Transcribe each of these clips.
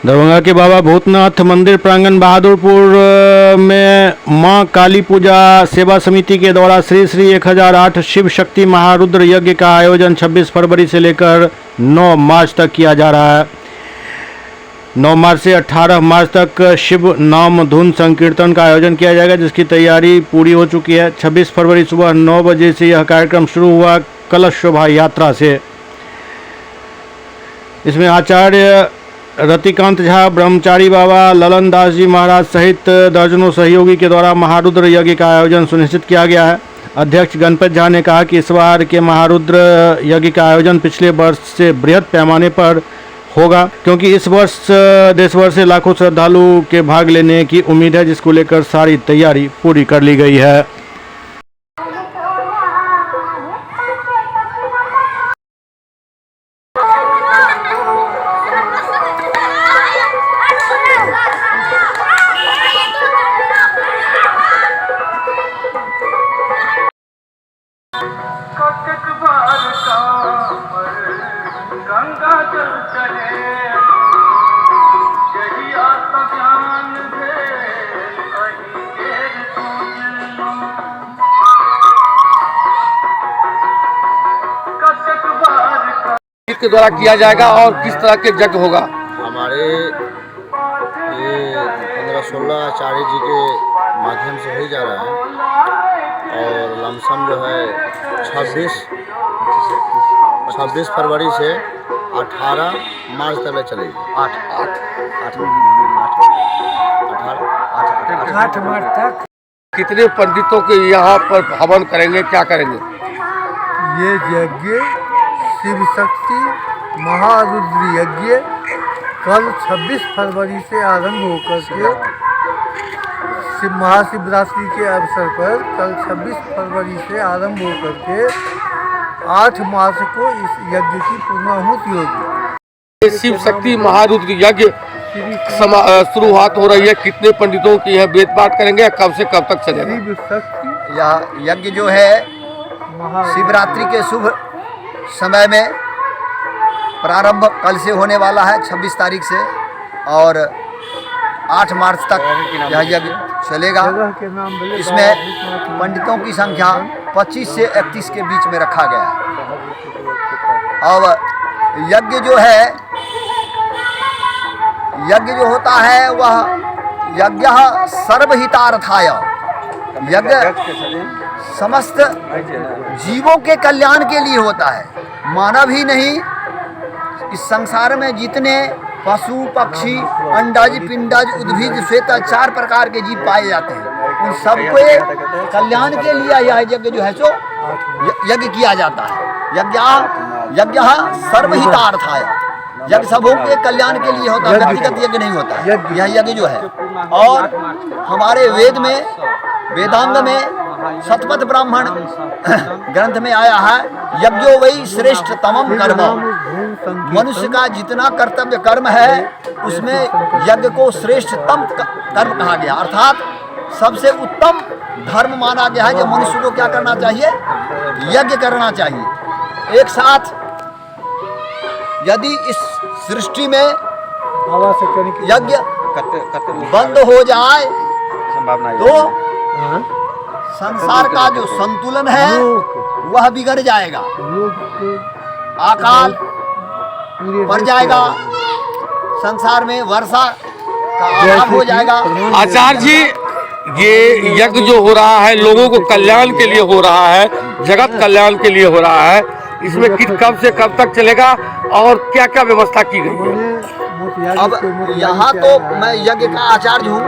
दरभंगा के बाबा भूतनाथ मंदिर प्रांगण बहादुरपुर में मां काली पूजा सेवा समिति के द्वारा श्री श्री 1008 शिव शक्ति महारुद्र यज्ञ का आयोजन 26 फरवरी से लेकर 9 मार्च तक किया जा रहा है। 9 मार्च से 18 मार्च तक शिव नाम धुन संकीर्तन का आयोजन किया जाएगा, जिसकी तैयारी पूरी हो चुकी है। 26 फरवरी सुबह 9 बजे से यह कार्यक्रम शुरू हुआ कलश शोभा यात्रा से। इसमें आचार्य रतिकांत झा, ब्रह्मचारी बाबा, ललन दास जी महाराज सहित दर्जनों सहयोगी के द्वारा महारुद्र यज्ञ का आयोजन सुनिश्चित किया गया है। अध्यक्ष गणपत झा ने कहा कि इस बार के महारुद्र यज्ञ का आयोजन पिछले वर्ष से बृहद पैमाने पर होगा, क्योंकि इस वर्ष देश भर से लाखों श्रद्धालु के भाग लेने की उम्मीद है, जिसको लेकर सारी तैयारी पूरी कर ली गई है। गंगा जल चले यही आत्मज्ञान दे कहीं देर कतक बार किसके द्वारा किया जाएगा और किस तरह के यज्ञ होगा? हमारे ये 15-16 आचार्य जी के माध्यम से हो जा रहा है और लमसम जो है 26 फरवरी से 18 मार्च तक चलेगी। 8 मार्च तक। कितने पंडितों के यहाँ पर हवन करेंगे, क्या करेंगे? ये यज्ञ शिव शक्ति महारुद्र यज्ञ कल 26 फरवरी से आरंभ होकर के महाशिवरात्रि के अवसर पर कल 26 फरवरी से आरंभ होकर के 8 मार्च को इस यज्ञ की पूर्णाहुति होगी। ये शिव शक्ति महारुद्र यज्ञ शुरुआत हो रही है। कितने पंडितों की है वेद पाठ करेंगे, कब से कब तक चलेगा? शिव शक्ति यह यज्ञ जो है शिवरात्रि के शुभ समय में प्रारंभ कल से होने वाला है 26 तारीख से और 8 मार्च तक यह यज्ञ चलेगा। इसमें पंडितों की संख्या 25 से 31 के बीच में रखा गया है। अब यज्ञ जो है, यज्ञ जो होता है वह यज्ञ सर्वहितार्थाय, यज्ञ समस्त जीवों के कल्याण के लिए होता है। मानव ही नहीं, इस संसार में जितने पशु पक्षी अंडाज पिंडाज उद्भिज श्वेता 4 प्रकार के जीव पाए जाते हैं, उन सबके कल्याण के लिए यह यज्ञ जो है सो यज्ञ किया जाता है। यज्ञ सर्वहितार्थाय, यज्ञ सबों के कल्याण के लिए होता है, व्यक्तिगत यज्ञ नहीं होता है यह यज्ञ जो है। और हमारे वेद में, वेदांग में शतपथ ब्राह्मण ग्रंथ में आया है, यज्ञो वही श्रेष्ठतमम कर्म। मनुष्य का जितना कर्तव्य कर्म है उसमें यज्ञ को श्रेष्ठतम कर्म कहा गया, अर्थात सबसे उत्तम धर्म माना गया है। जब मनुष्य को क्या करना चाहिए? यज्ञ करना चाहिए। एक साथ यदि इस सृष्टि में यज्ञ बंद हो जाए तो संसार का जो संतुलन है वह बिगड़ जाएगा, अकाल पड़ जाएगा, संसार में वर्षा का अभाव हो जाएगा। आचार्य जी, ये यज्ञ जो हो रहा है लोगों को कल्याण के लिए हो रहा है, जगत कल्याण के लिए हो रहा है, इसमें कब से कब तक चलेगा और क्या क्या व्यवस्था की गई है? अब यहाँ तो मैं यज्ञ का आचार्य हूँ,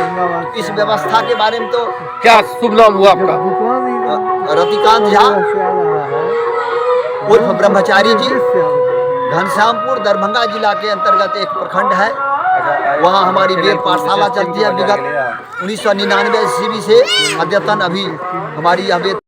इस व्यवस्था के बारे में तो क्या शुभ नाम हुआ आपका? रतिकांत झा उर्फ ब्रह्मचारी जी, घनश्यामपुर दरभंगा जिला के अंतर्गत एक प्रखंड है, वहाँ हमारी वेद पाठशाला चलती है। विगत 1999 ईस्वी से अद्यतन अभी हमारी यह वेद